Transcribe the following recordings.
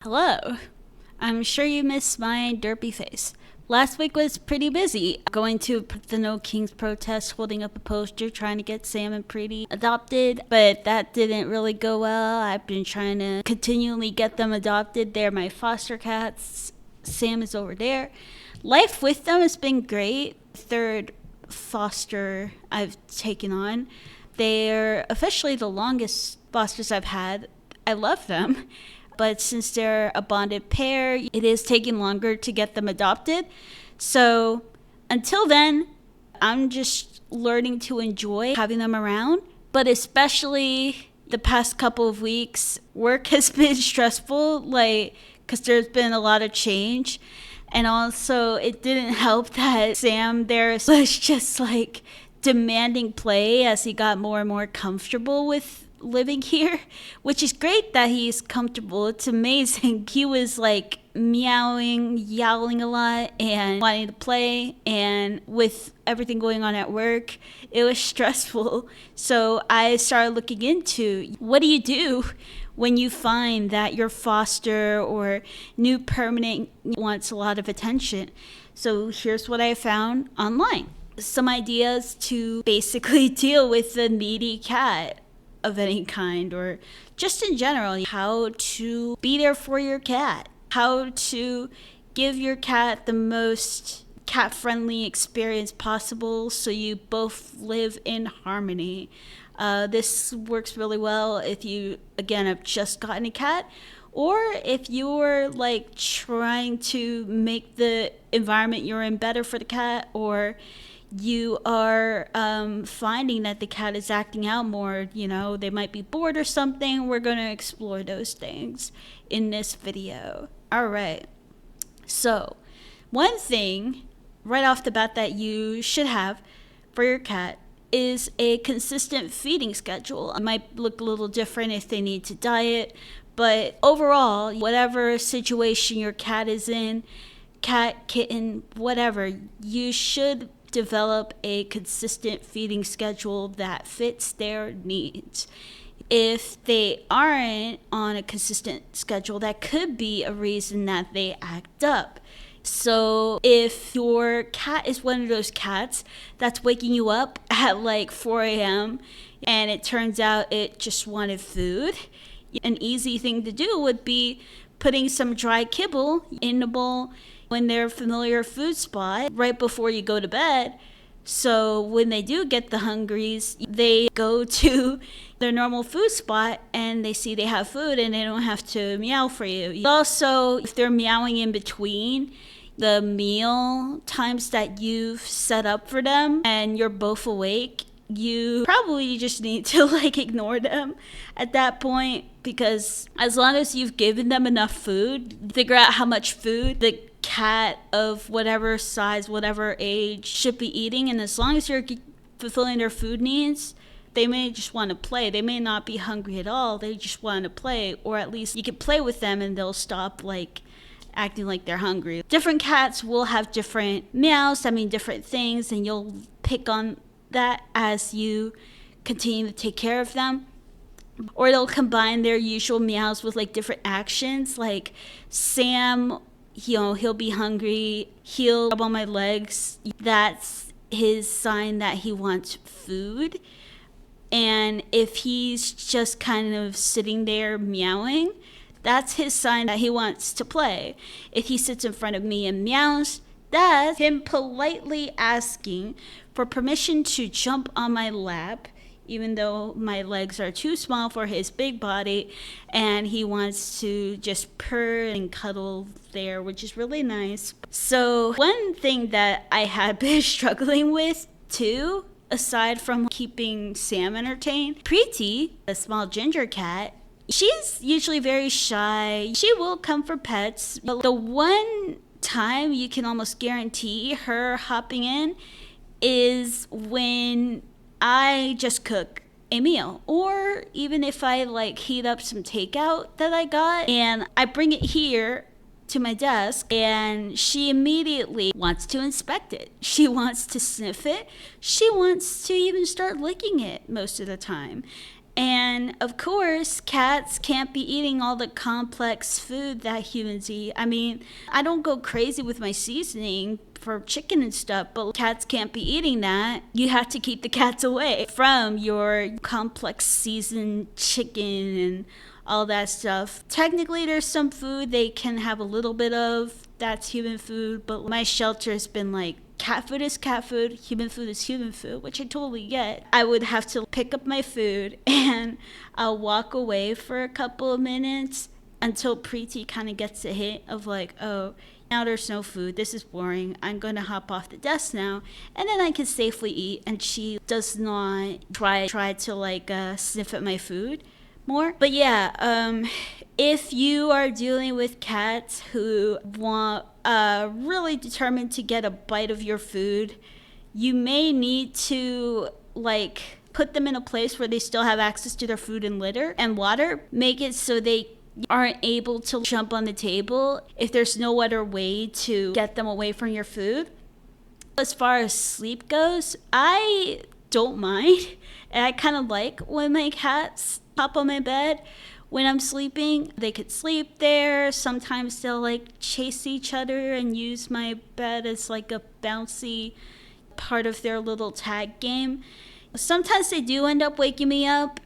Hello. I'm sure you missed my derpy face. Last week was pretty busy. Going to the No Kings protest, holding up a poster, trying to get Sam and Pretty adopted, but that didn't really go well. I've been trying to continually get them adopted. They're my foster cats. Sam is over there. Life with them has been great. Third foster I've taken on. They're officially the longest fosters I've had. I love them. But since they're a bonded pair, it is taking longer to get them adopted. So until then, I'm just learning to enjoy having them around. But especially the past couple of weeks, work has been stressful, because there's been a lot of change. And also, it didn't help that Sam there was just demanding play as he got more and more comfortable with living here, which is great that he's comfortable. It's amazing. He was meowing, yowling a lot and wanting to play, and with everything going on at work, it was stressful. So I started looking into what do you do when you find that your foster or new permanent wants a lot of attention. So here's what I found online. Some ideas to basically deal with the needy cat of any kind, or just in general, how to be there for your cat, how to give your cat the most cat-friendly experience possible so you both live in harmony. This works really well if you, again, have just gotten a cat, or if you're trying to make the environment you're in better for the cat, or you are finding that the cat is acting out more, they might be bored or something. We're going to explore those things in this video. All right. So, one thing right off the bat that you should have for your cat is a consistent feeding schedule. It might look a little different if they need to diet, but overall, whatever situation your cat is in, cat, kitten, whatever, you should develop a consistent feeding schedule that fits their needs. If they aren't on a consistent schedule, that could be a reason that they act up. So if your cat is one of those cats that's waking you up at 4 a.m. and it turns out it just wanted food, an easy thing to do would be putting some dry kibble in the bowl in their familiar food spot right before you go to bed. So when they do get the hungries, they go to their normal food spot and they see they have food and they don't have to meow for you. Also, if they're meowing in between the meal times that you've set up for them and you're both awake, you probably just need to ignore them at that point, because as long as you've given them enough food, figure out how much food the cat of whatever size, whatever age should be eating, and as long as you're fulfilling their food needs, they may just want to play. They may not be hungry at all. They just want to play, or at least you can play with them and they'll stop acting like they're hungry. Different cats will have different meows, different things, and you'll pick on that as you continue to take care of them. Or they'll combine their usual meows with different actions. Sam, he'll be hungry, he'll rub on my legs. That's his sign that he wants food. And if he's just kind of sitting there meowing, that's his sign that he wants to play. If he sits in front of me and meows, that's him politely asking for permission to jump on my lap, even though my legs are too small for his big body, and he wants to just purr and cuddle there, which is really nice. So one thing that I had been struggling with too, aside from keeping Sam entertained, Preeti, a small ginger cat, she's usually very shy. She will come for pets, but the one time you can almost guarantee her hopping in is when I just cook a meal, or even if I heat up some takeout that I got and I bring it here to my desk, and she immediately wants to inspect it. She wants to sniff it. She wants to even start licking it most of the time. And of course, cats can't be eating all the complex food that humans eat. I mean, I don't go crazy with my seasoning for chicken and stuff, but cats can't be eating that. You have to keep the cats away from your complex seasoned chicken and all that stuff. Technically, there's some food they can have a little bit of that's human food, but my shelter has been like, cat food is cat food, human food is human food, which I totally get. I would have to pick up my food and I'll walk away for a couple of minutes until Preeti kind of gets a hint of like, oh, now there's no food. This is boring. I'm going to hop off the desk now. And then I can safely eat. And she does not try to like sniff at my food more. But yeah, if you are dealing with cats who want really determined to get a bite of your food, you may need to like put them in a place where they still have access to their food and litter and water. Make it so they aren't able to jump on the table if there's no other way to get them away from your food. As far as sleep goes, I don't mind. And I kind of like when my cats hop on my bed when I'm sleeping. They could sleep there. Sometimes they'll like chase each other and use my bed as like a bouncy part of their little tag game. Sometimes they do end up waking me up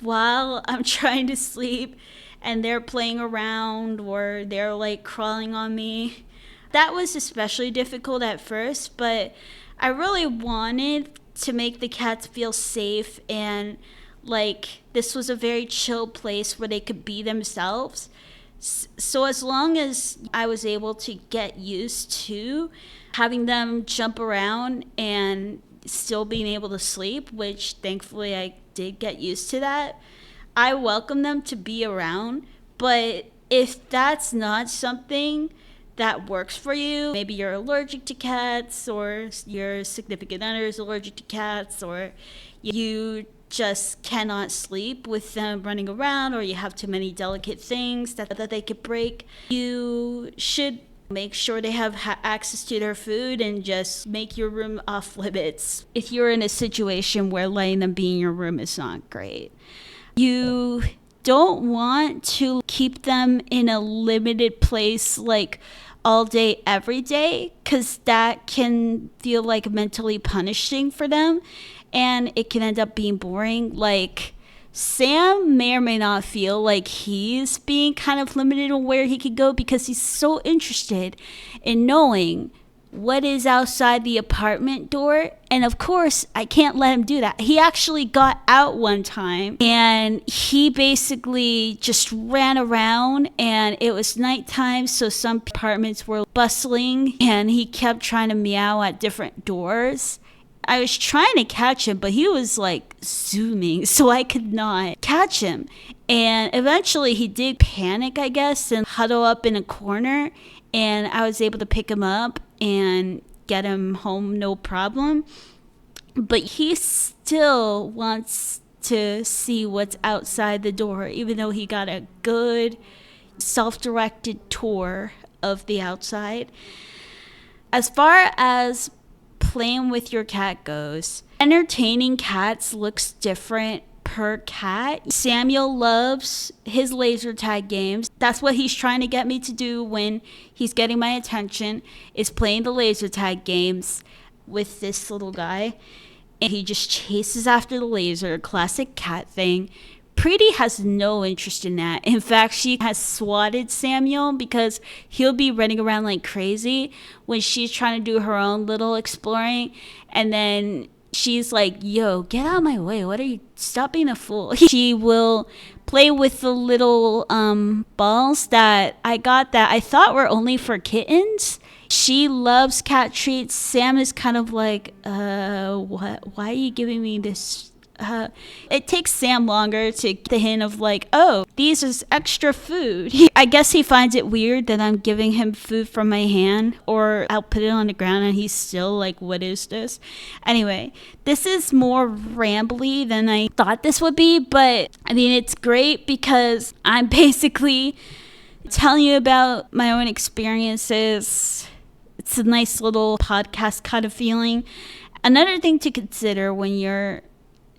while I'm trying to sleep and they're playing around or they're like crawling on me. That was especially difficult at first, but I really wanted to make the cats feel safe and like this was a very chill place where they could be themselves. So as long as I was able to get used to having them jump around and still being able to sleep, which thankfully I did get used to that, I welcome them to be around. But if that's not something that works for you, maybe you're allergic to cats or your significant other is allergic to cats or you just cannot sleep with them running around or you have too many delicate things that they could break, you should make sure they have access to their food and just make your room off limits if you're in a situation where letting them be in your room is not great. You don't want to keep them in a limited place like all day, every day, because that can feel like mentally punishing for them and it can end up being boring. Like Sam may or may not feel like he's being kind of limited on where he could go because he's so interested in knowing what is outside the apartment door. And of course, I can't let him do that. He actually got out one time and he basically just ran around and it was nighttime. So some apartments were bustling and he kept trying to meow at different doors. I was trying to catch him, but he was like zooming, so I could not catch him. And eventually he did panic, I guess, and huddle up in a corner. And I was able to pick him up and get him home, no problem. But he still wants to see what's outside the door, even though he got a good self-directed tour of the outside. As far as playing with your cat goes, entertaining cats looks different per cat. Samuel loves his laser tag games. That's what he's trying to get me to do when he's getting my attention, is playing the laser tag games with this little guy. And he just chases after the laser, classic cat thing. Preeti has no interest in that. In fact, she has swatted Samuel because he'll be running around like crazy when she's trying to do her own little exploring. And then she's like, yo, get out of my way. What are you? Stop being a fool. She will play with the little balls that I got that I thought were only for kittens. She loves cat treats. Sam is kind of like, what? Why are you giving me this? It takes Sam longer to get the hint of like, oh, these is extra food. I guess he finds it weird that I'm giving him food from my hand, or I'll put it on the ground and he's still like, what is this? Anyway, this is more rambly than I thought this would be, but I mean, it's great because I'm basically telling you about my own experiences. It's a nice little podcast kind of feeling. Another thing to consider when you're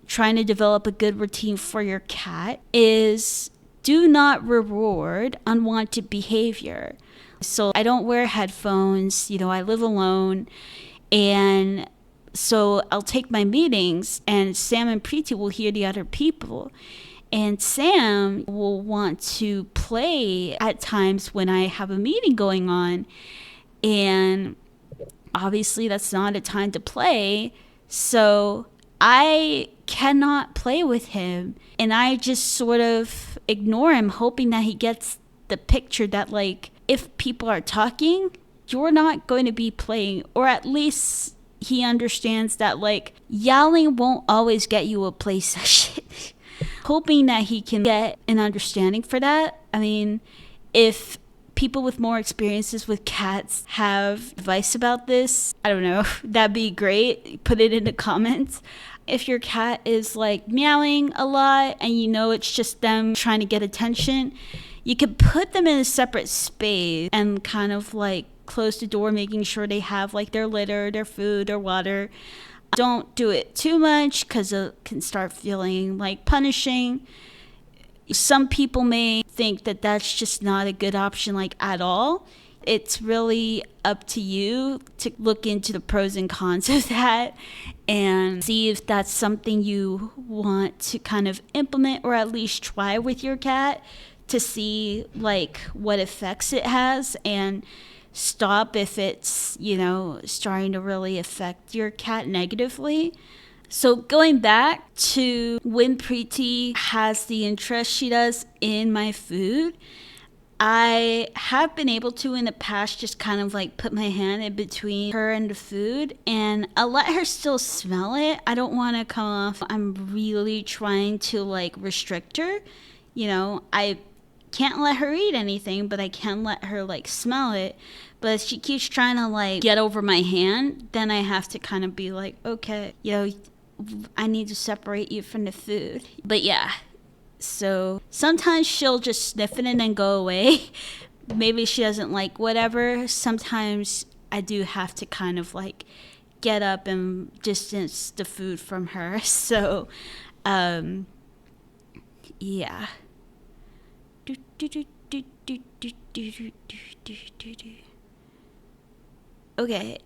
trying to develop a good routine for your cat is do not reward unwanted behavior. So I don't wear headphones, I live alone, and so I'll take my meetings and Sam and Preeti will hear the other people. And Sam will want to play at times when I have a meeting going on. And obviously that's not a time to play. So I cannot play with him. And I just sort of ignore him, hoping that he gets the picture that, like, if people are talking, you're not going to be playing. Or at least he understands that, like, yelling won't always get you a play session. Hoping that he can get an understanding for that. I mean, if people with more experiences with cats have advice about this, I don't know, that'd be great. Put it in the comments. If your cat is like meowing a lot and it's just them trying to get attention, you could put them in a separate space and kind of like close the door, making sure they have like their litter, their food, their water. Don't do it too much because it can start feeling like punishing. Some people may think that that's just not a good option, like, at all. It's really up to you to look into the pros and cons of that and see if that's something you want to kind of implement or at least try with your cat to see like what effects it has, and stop if it's, starting to really affect your cat negatively. So going back to when Preeti has the interest she does in my food, I have been able to in the past just kind of like put my hand in between her and the food, and I'll let her still smell it. I don't want to come off I'm really trying to like restrict her. I can't let her eat anything, but I can let her like smell it. But if she keeps trying to like get over my hand, then I have to kind of be like, okay, I need to separate you from the food. But yeah, so sometimes she'll just sniff it and then go away. Maybe she doesn't like whatever. Sometimes I do have to kind of like get up and distance the food from her. So, yeah. Okay.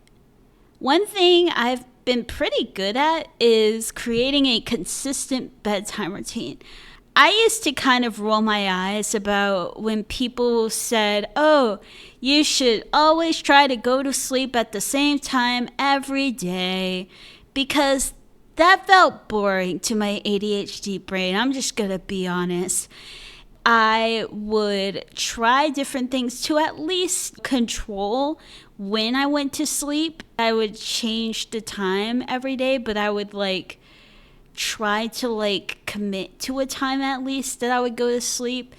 One thing I've been pretty good at is creating a consistent bedtime routine. I used to kind of roll my eyes about when people said, oh, you should always try to go to sleep at the same time every day, because that felt boring to my ADHD brain. I'm just going to be honest. I would try different things to at least control when I went to sleep. I would change the time every day, but I would like try to like commit to a time at least that I would go to sleep.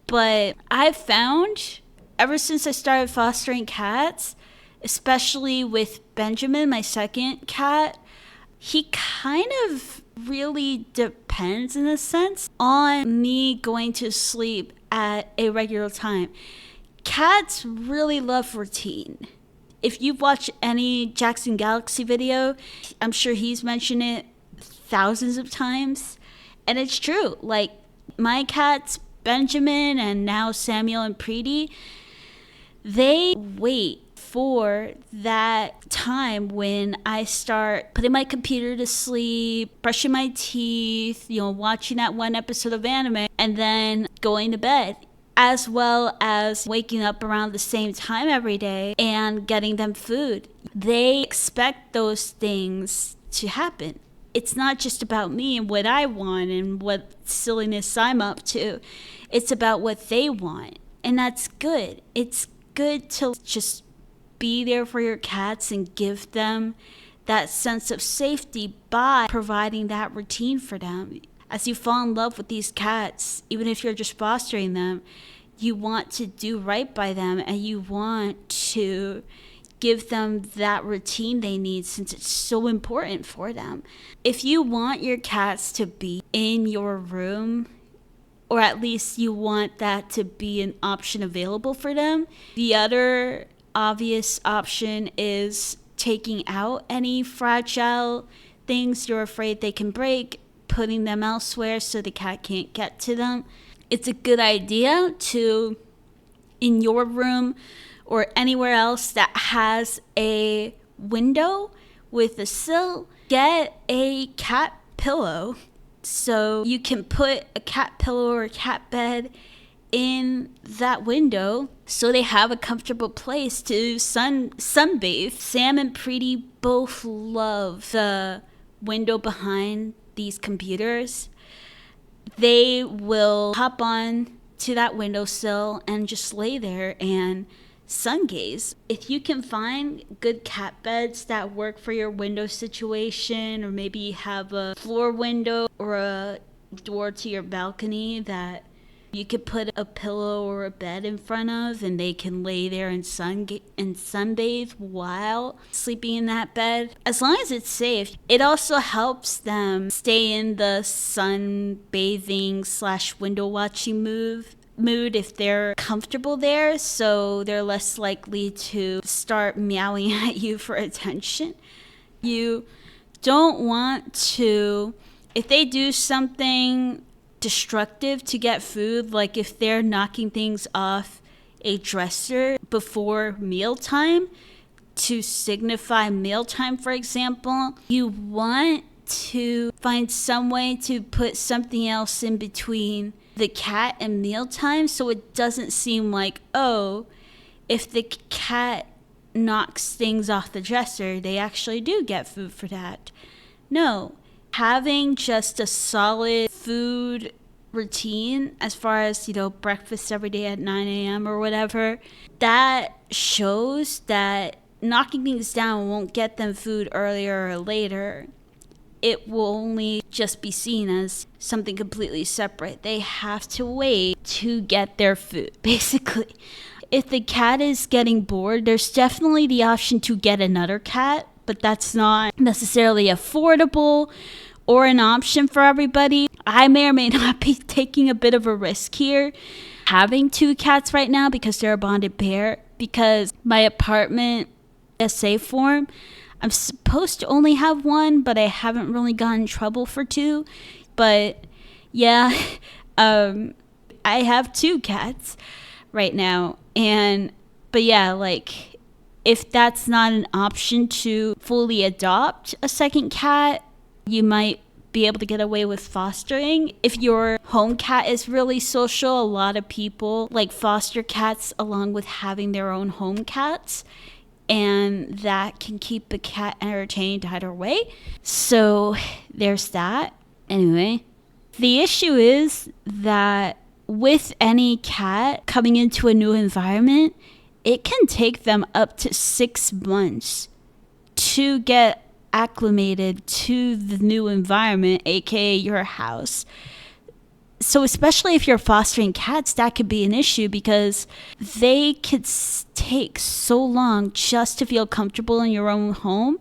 But I've found ever since I started fostering cats, especially with Benjamin, my second cat, he kind of really depends in a sense on me going to sleep at a regular time. Cats really love routine. If you've watched any Jackson Galaxy video, I'm sure he's mentioned it thousands of times. And it's true. Like, my cats, Benjamin and now Samuel and Preeti, they wait for that time when I start putting my computer to sleep, brushing my teeth, watching that one episode of anime, and then going to bed, as well as waking up around the same time every day and getting them food. They expect those things to happen. It's not just about me and what I want and what silliness I'm up to. It's about what they want. And that's good. It's good to just be there for your cats and give them that sense of safety by providing that routine for them. As you fall in love with these cats, even if you're just fostering them, you want to do right by them and you want to give them that routine they need since it's so important for them. If you want your cats to be in your room, or at least you want that to be an option available for them, the other obvious option is taking out any fragile things you're afraid they can break, putting them elsewhere so the cat can't get to them. It's a good idea to, in your room or anywhere else that has a window with a sill, get a cat pillow. So you can put a cat pillow or a cat bed in that window so they have a comfortable place to sunbathe. Sam and Preeti both love the window behind these computers. They will hop on to that windowsill and just lay there and sun gaze. If you can find good cat beds that work for your window situation, or maybe you have a floor window or a door to your balcony that you could put a pillow or a bed in front of, and they can lay there and sunbathe while sleeping in that bed. As long as it's safe, it also helps them stay in the sunbathing / window watching mood if they're comfortable there, so they're less likely to start meowing at you for attention. You don't want to, if they do something destructive to get food, like if they're knocking things off a dresser before mealtime to signify mealtime, for example, you want to find some way to put something else in between the cat and mealtime so it doesn't seem like, oh, if the cat knocks things off the dresser, they actually do get food for that. No. Having just a solid food routine as far as, breakfast every day at 9 a.m. or whatever, that shows that knocking things down won't get them food earlier or later. It will only just be seen as something completely separate. They have to wait to get their food, basically. If the cat is getting bored, there's definitely the option to get another cat, but that's not necessarily affordable or an option for everybody. I may or may not be taking a bit of a risk here having 2 cats right now because they're a bonded pair, because my apartment SA form, I'm supposed to only have 1, but I haven't really gotten in trouble for 2. But yeah, I have 2 cats right now. But yeah, like, if that's not an option to fully adopt a second cat, you might be able to get away with fostering. If your home cat is really social, a lot of people like foster cats along with having their own home cats, and that can keep the cat entertained either way. So there's that. Anyway, the issue is that with any cat coming into a new environment, it can take them up to 6 months to get acclimated to the new environment, aka your house. So especially if you're fostering cats, that could be an issue because they could take so long just to feel comfortable in your own home.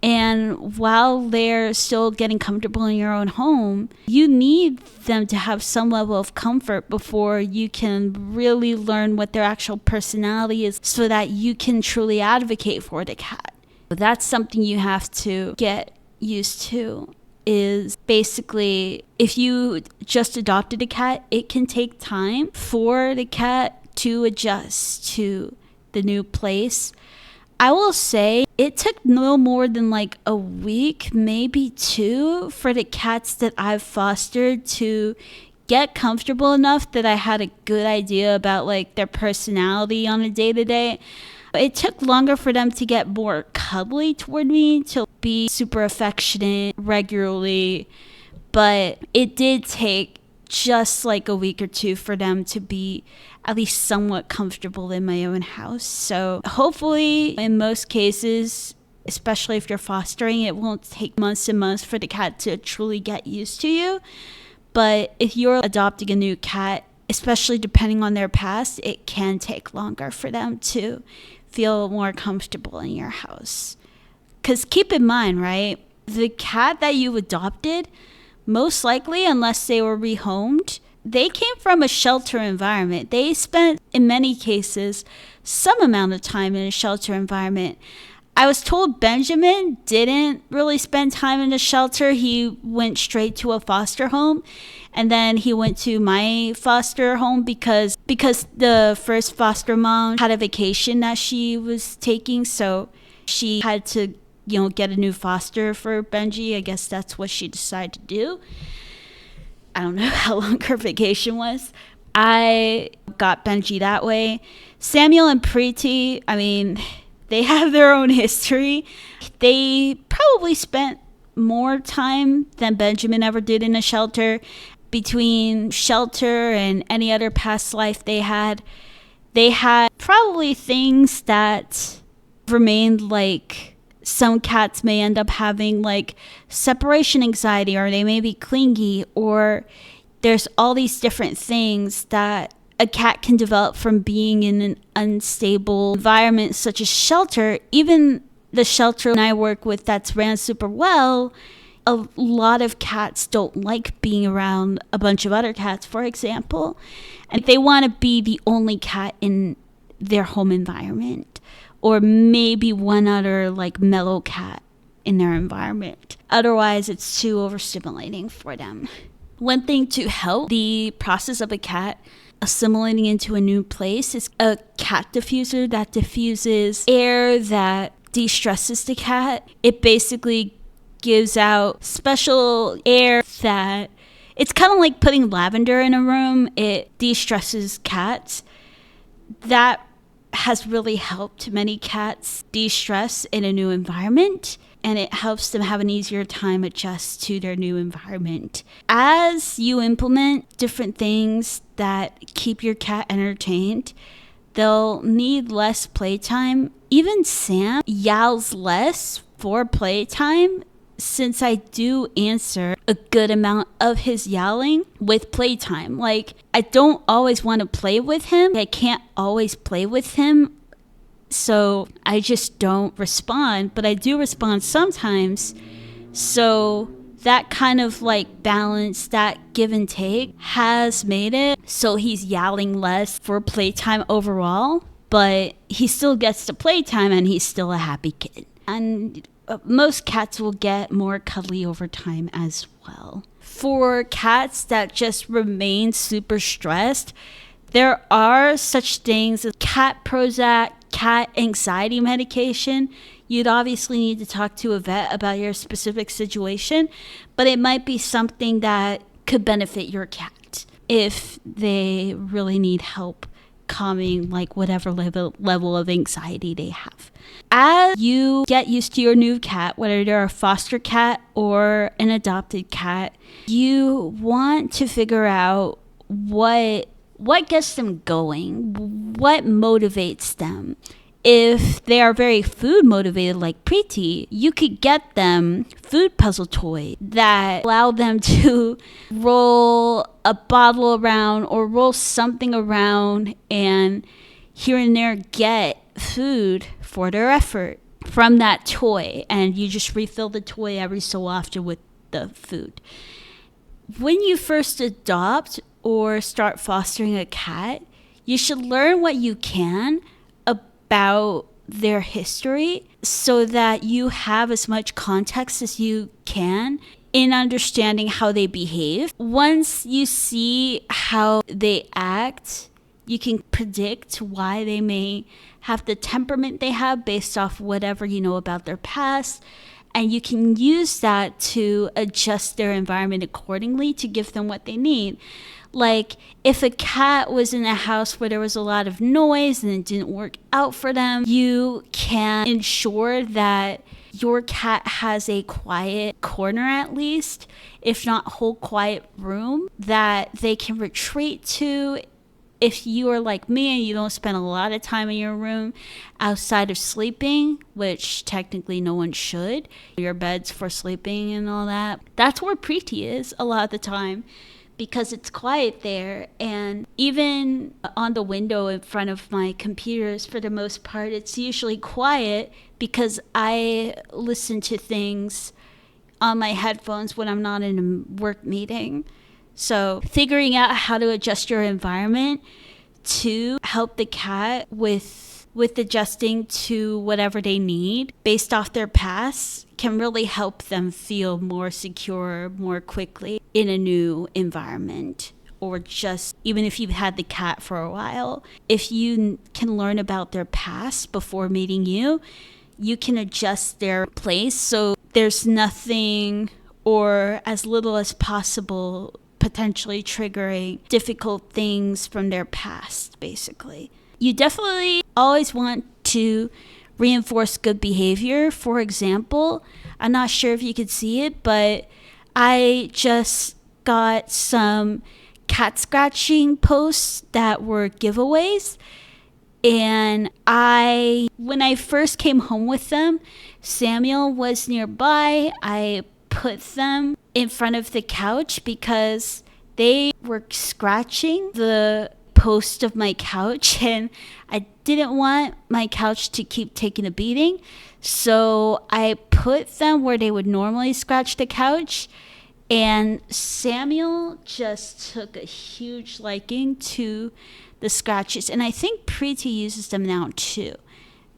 And while they're still getting comfortable in your own home, you need them to have some level of comfort before you can really learn what their actual personality is so that you can truly advocate for the cat. That's something you have to get used to, is basically if you just adopted a cat, it can take time for the cat to adjust to the new place. I will say it took no more than like a week, maybe 2, for the cats that I've fostered to get comfortable enough that I had a good idea about like their personality on a day-to-day. It took longer for them to get more cuddly toward me, to be super affectionate regularly, but it did take just like a week or 2 for them to be at least somewhat comfortable in my own house. So hopefully in most cases, especially if you're fostering, it won't take months and months for the cat to truly get used to you. But if you're adopting a new cat, especially depending on their past, it can take longer for them to feel more comfortable in your house. Because keep in mind, right, the cat that you adopted, most likely, unless they were rehomed, they came from a shelter environment. They spent, in many cases, some amount of time in a shelter environment. I was told Benjamin didn't really spend time in a shelter. He went straight to a foster home. And then he went to my foster home because the first foster mom had a vacation that she was taking. So she had to, get a new foster for Benji. I guess that's what she decided to do. I don't know how long her vacation was. I got Benji that way. Samuel and Preeti, they have their own history. They probably spent more time than Benjamin ever did in a shelter. Between shelter and any other past life they had probably things that remained, like some cats may end up having like separation anxiety, or they may be clingy, or there's all these different things that a cat can develop from being in an unstable environment such as shelter. Even the shelter I work with that's ran super well, a lot of cats don't like being around a bunch of other cats, for example, and they want to be the only cat in their home environment, or maybe one other like mellow cat in their environment. Otherwise, it's too overstimulating for them. One thing to help the process of a cat assimilating into a new place is a cat diffuser that diffuses air that de-stresses the cat. It basically gives out special air that it's kind of like putting lavender in a room. It de-stresses cats. That has really helped many cats de-stress in a new environment, and it helps them have an easier time adjust to their new environment. As you implement different things that keep your cat entertained, they'll need less playtime. Even Sam yowls less for playtime, since I do answer a good amount of his yowling with playtime. Like, I don't always want to play with him. I can't always play with him, so I just don't respond. But I do respond sometimes. So that kind of like balance, that give and take, has made it so he's yowling less for playtime overall. But he still gets to playtime, and he's still a happy kid. And most cats will get more cuddly over time as well. For cats that just remain super stressed, there are such things as cat Prozac, cat anxiety medication. You'd obviously need to talk to a vet about your specific situation, but it might be something that could benefit your cat if they really need help calming like whatever level of anxiety they have. As you get used to your new cat, whether they're a foster cat or an adopted cat, you want to figure out what gets them going, what motivates them. If they are very food motivated like Preeti, you could get them food puzzle toys that allow them to roll a bottle around or roll something around and here and there get food for their effort from that toy, and you just refill the toy every so often with the food. When you first adopt or start fostering a cat, you should learn what you can about their history so that you have as much context as you can in understanding how they behave. Once you see how they act, you can predict why they may have the temperament they have based off whatever you know about their past. And you can use that to adjust their environment accordingly to give them what they need. Like, if a cat was in a house where there was a lot of noise and it didn't work out for them, you can ensure that your cat has a quiet corner, at least, if not whole quiet room, that they can retreat to. If you are like me and you don't spend a lot of time in your room outside of sleeping, which technically no one should, your bed's for sleeping and all that, that's where Preeti is a lot of the time, because it's quiet there. And even on the window in front of my computers, for the most part, it's usually quiet because I listen to things on my headphones when I'm not in a work meeting. So figuring out how to adjust your environment to help the cat with with adjusting to whatever they need based off their past can really help them feel more secure more quickly in a new environment. Or just even if you've had the cat for a while, if you can learn about their past before meeting you, you can adjust their place so there's nothing or as little as possible potentially triggering difficult things from their past, basically. You definitely always want to reinforce good behavior. For example, I'm not sure if you could see it, but I just got some cat scratching posts that were giveaways. And when I first came home with them, Samuel was nearby. I put them in front of the couch because they were scratching the post of my couch and I didn't want my couch to keep taking a beating. So I put them where they would normally scratch the couch. And Samuel just took a huge liking to the scratches. And I think Preeti uses them now too.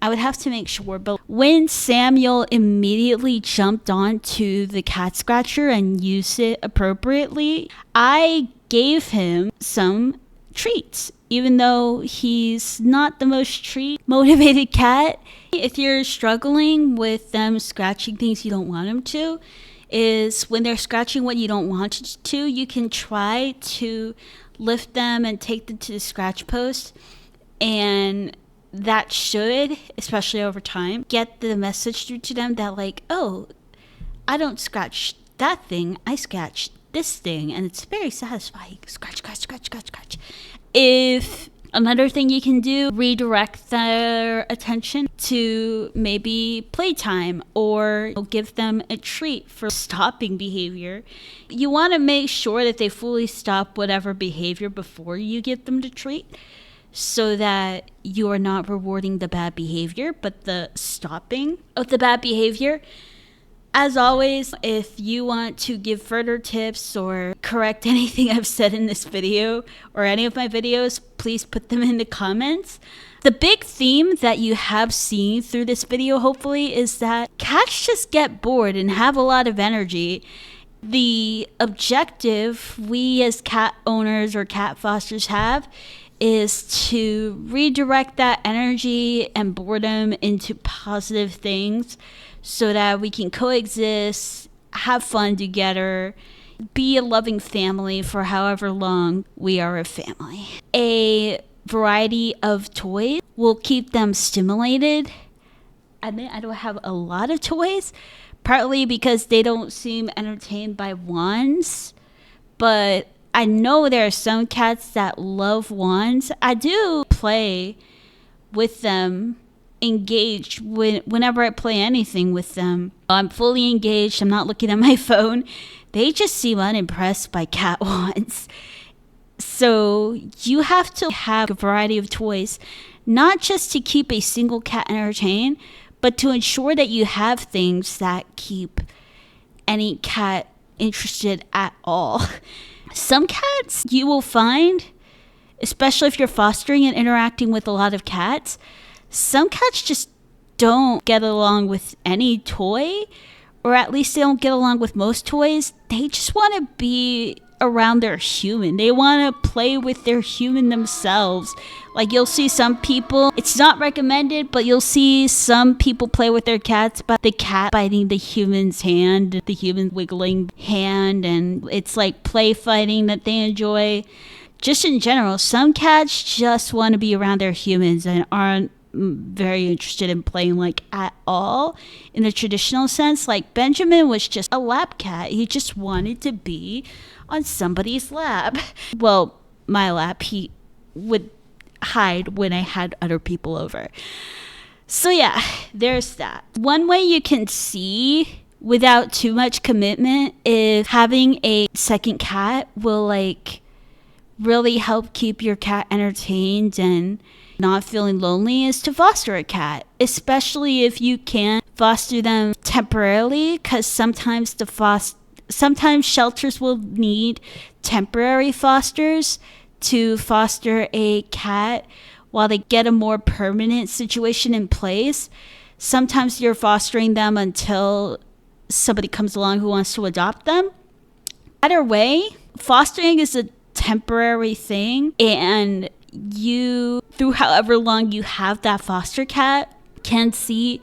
I would have to make sure. But when Samuel immediately jumped onto the cat scratcher and used it appropriately, I gave him some treats. Even though he's not the most treat motivated cat, if you're struggling with them scratching things you don't want them to, is when they're scratching what you don't want to, you can try to lift them and take them to the scratch post. And that should, especially over time, get the message through to them that like, oh, I don't scratch that thing, I scratch this thing. And it's very satisfying. Scratch, scratch, scratch, scratch, scratch. If another thing you can do, redirect their attention to maybe playtime or give them a treat for stopping behavior. You want to make sure that they fully stop whatever behavior before you give them the treat so that you are not rewarding the bad behavior, but the stopping of the bad behavior. As always, if you want to give further tips or correct anything I've said in this video or any of my videos, please put them in the comments. The big theme that you have seen through this video, hopefully, is that cats just get bored and have a lot of energy. The objective we as cat owners or cat fosters have is to redirect that energy and boredom into positive things so that we can coexist, have fun together, be a loving family for however long we are a family. A variety of toys will keep them stimulated. I mean, I don't have a lot of toys, partly because they don't seem entertained by wands, but I know there are some cats that love wands. I do play with them, engaged whenever I play anything with them. I'm fully engaged. I'm not looking at my phone. They just seem unimpressed by cat wands. So you have to have a variety of toys, not just to keep a single cat entertained, but to ensure that you have things that keep any cat interested at all. Some cats you will find, especially if you're fostering and interacting with a lot of cats, some cats just don't get along with any toy, or at least they don't get along with most toys. They just want to be around their human. They want to play with their human themselves. Like you'll see some people, it's not recommended, but you'll see some people play with their cats, but the cat biting the human's hand, the human wiggling hand, and it's like play fighting that they enjoy. Just in general, some cats just want to be around their humans and aren't very interested in playing like at all in the traditional sense. Like Benjamin was just a lap cat. He just wanted to be on somebody's lap. Well, my lap. He would hide when I had other people over. So yeah, there's that. One way you can see without too much commitment is having a second cat will like really help keep your cat entertained and not feeling lonely is to foster a cat, especially if you can foster them temporarily, because sometimes shelters will need temporary fosters to foster a cat while they get a more permanent situation in place. Sometimes you're fostering them until somebody comes along who wants to adopt them. Either way, fostering is a temporary thing, and you, through however long you have that foster cat, can see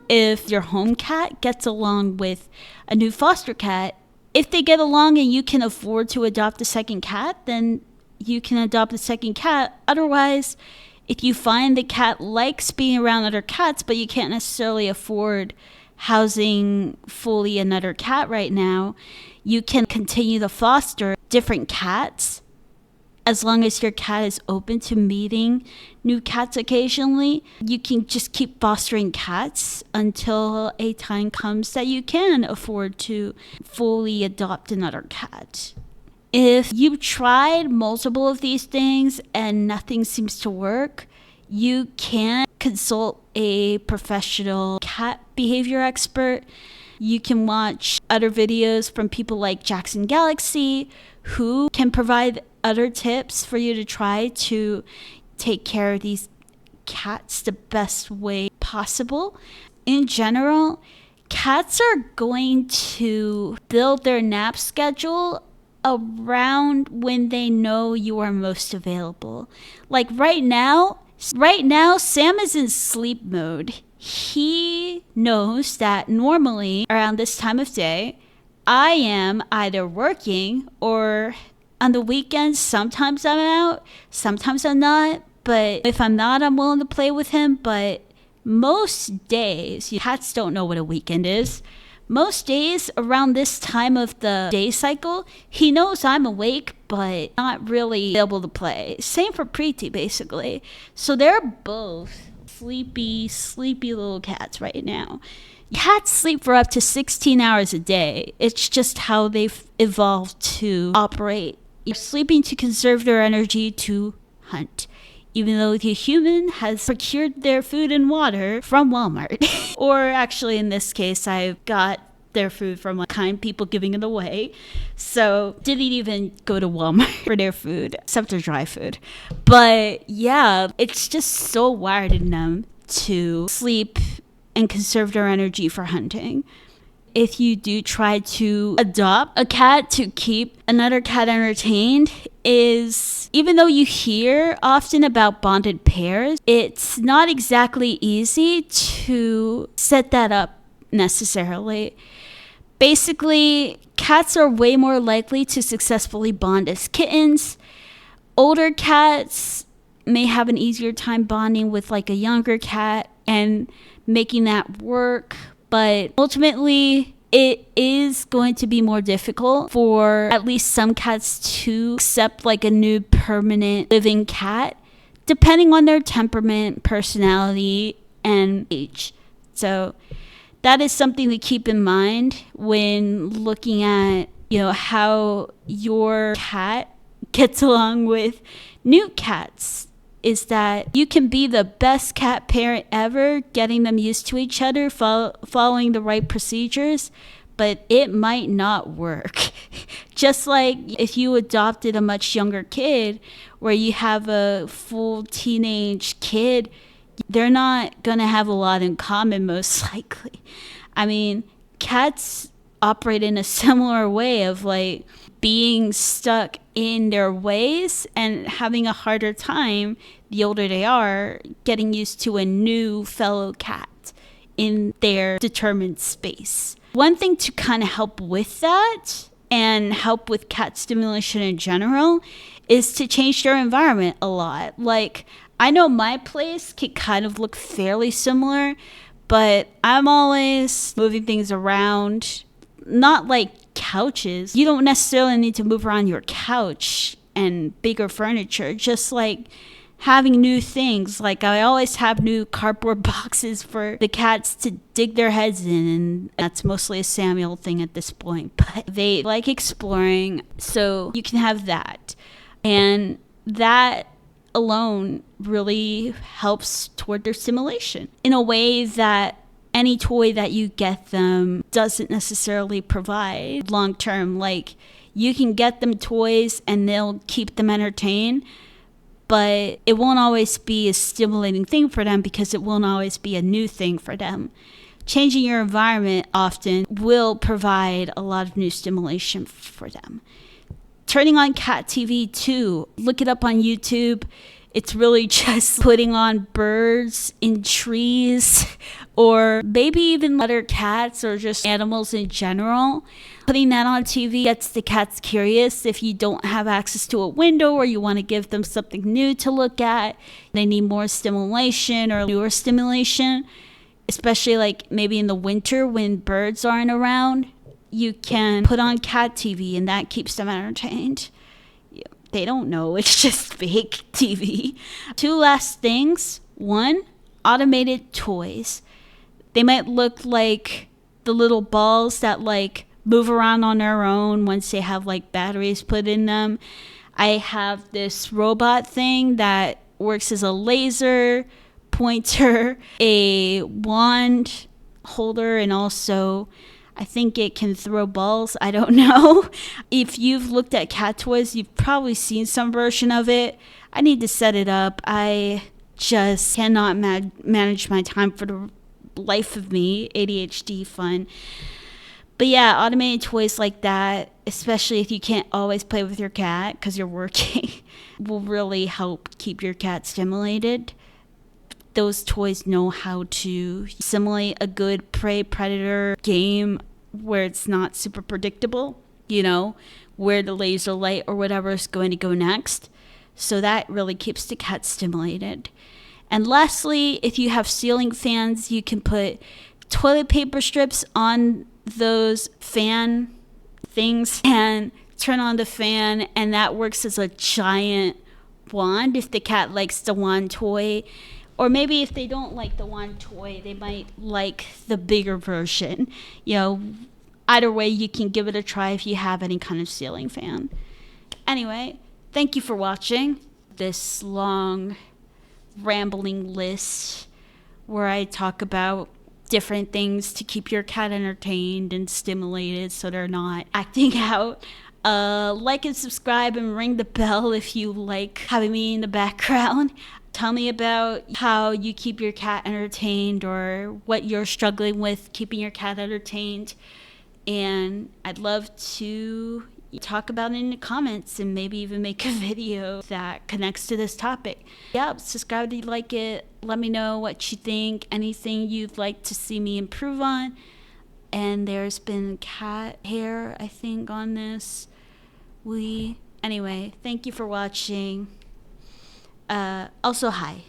if your home cat gets along with a new foster cat. If they get along and you can afford to adopt a second cat, then you can adopt a second cat. Otherwise, if you find the cat likes being around other cats, but you can't necessarily afford housing fully another cat right now, you can continue to foster different cats as long as your cat is open to meeting new cats occasionally. You can just keep fostering cats until a time comes that you can afford to fully adopt another cat. If you've tried multiple of these things and nothing seems to work, you can consult a professional cat behavior expert. You can watch other videos from people like Jackson Galaxy, who can provide other tips for you to try to take care of these cats the best way possible. In general, cats are going to build their nap schedule around when they know you are most available. Like right now, Sam is in sleep mode. He knows that normally around this time of day, I am either working or on the weekends. Sometimes I'm out, sometimes I'm not. But if I'm not, I'm willing to play with him. But most days, cats don't know what a weekend is. Most days around this time of the day cycle, he knows I'm awake, but not really able to play. Same for Preeti, basically. So they're both sleepy little cats right now. Cats sleep for up to 16 hours a day. It's just how they've evolved to operate. They're sleeping to conserve their energy to hunt, even though the human has procured their food and water from Walmart. Or actually, in this case, I've got their food from kind people giving it away. So didn't even go to Walmart for their food, except for dry food. But yeah, it's just so wired in them to sleep and conserve their energy for hunting. If you do try to adopt a cat to keep another cat entertained, is even though you hear often about bonded pairs, it's not exactly easy to set that up necessarily. Basically, cats are way more likely to successfully bond as kittens. Older cats may have an easier time bonding with like a younger cat and making that work, but ultimately it is going to be more difficult for at least some cats to accept like a new permanent living cat, depending on their temperament, personality, and age. So that is something to keep in mind when looking at, how your cat gets along with new cats. Is that you can be the best cat parent ever, getting them used to each other, following the right procedures, but it might not work. Just like if you adopted a much younger kid, where you have a full teenage kid, they're not going to have a lot in common, most likely. I mean, cats operate in a similar way of like being stuck in their ways and having a harder time the older they are getting used to a new fellow cat in their determined space. One thing to kind of help with that and help with cat stimulation in general is to change their environment a lot. Like, I know my place can kind of look fairly similar, but I'm always moving things around. Not like couches. You don't necessarily need to move around your couch and bigger furniture, just like having new things. Like I always have new cardboard boxes for the cats to dig their heads in, and that's mostly a Samuel thing at this point, but they like exploring, so you can have that. And that alone really helps toward their stimulation in a way that any toy that you get them doesn't necessarily provide long term. Like, you can get them toys and they'll keep them entertained, but it won't always be a stimulating thing for them because it won't always be a new thing for them. Changing your environment often will provide a lot of new stimulation for them. Turning on cat TV too. Look it up on YouTube. It's really just putting on birds in trees or maybe even other cats or just animals in general. Putting that on TV gets the cats curious. If you don't have access to a window or you want to give them something new to look at, they need more stimulation or newer stimulation, especially like maybe in the winter when birds aren't around, you can put on cat TV and that keeps them entertained. They don't know, it's just fake TV. Two last things. One, automated toys. They might look like the little balls that like move around on their own once they have like batteries put in them. I have this robot thing that works as a laser pointer, a wand holder, and also I think it can throw balls. I don't know. If you've looked at cat toys, you've probably seen some version of it. I need to set it up. I just cannot manage my time for the life of me. ADHD fun. But yeah, automated toys like that, especially if you can't always play with your cat because you're working, will really help keep your cat stimulated. Those toys know how to simulate a good prey-predator game where it's not super predictable, where the laser light or whatever is going to go next. So that really keeps the cat stimulated. And lastly, if you have ceiling fans, you can put toilet paper strips on those fan things and turn on the fan, and that works as a giant wand if the cat likes the wand toy. Or maybe if they don't like the wand toy, they might like the bigger version. Either way, you can give it a try if you have any kind of ceiling fan. Anyway, thank you for watching this long, rambling list where I talk about different things to keep your cat entertained and stimulated so they're not acting out. Like and subscribe and ring the bell if you like having me in the background. Tell me about how you keep your cat entertained or what you're struggling with keeping your cat entertained. And I'd love to talk about it in the comments and maybe even make a video that connects to this topic. Yeah, subscribe if you like it. Let me know what you think, anything you'd like to see me improve on. And there's been cat hair, I think, on this. Anyway, thank you for watching. Also, hi.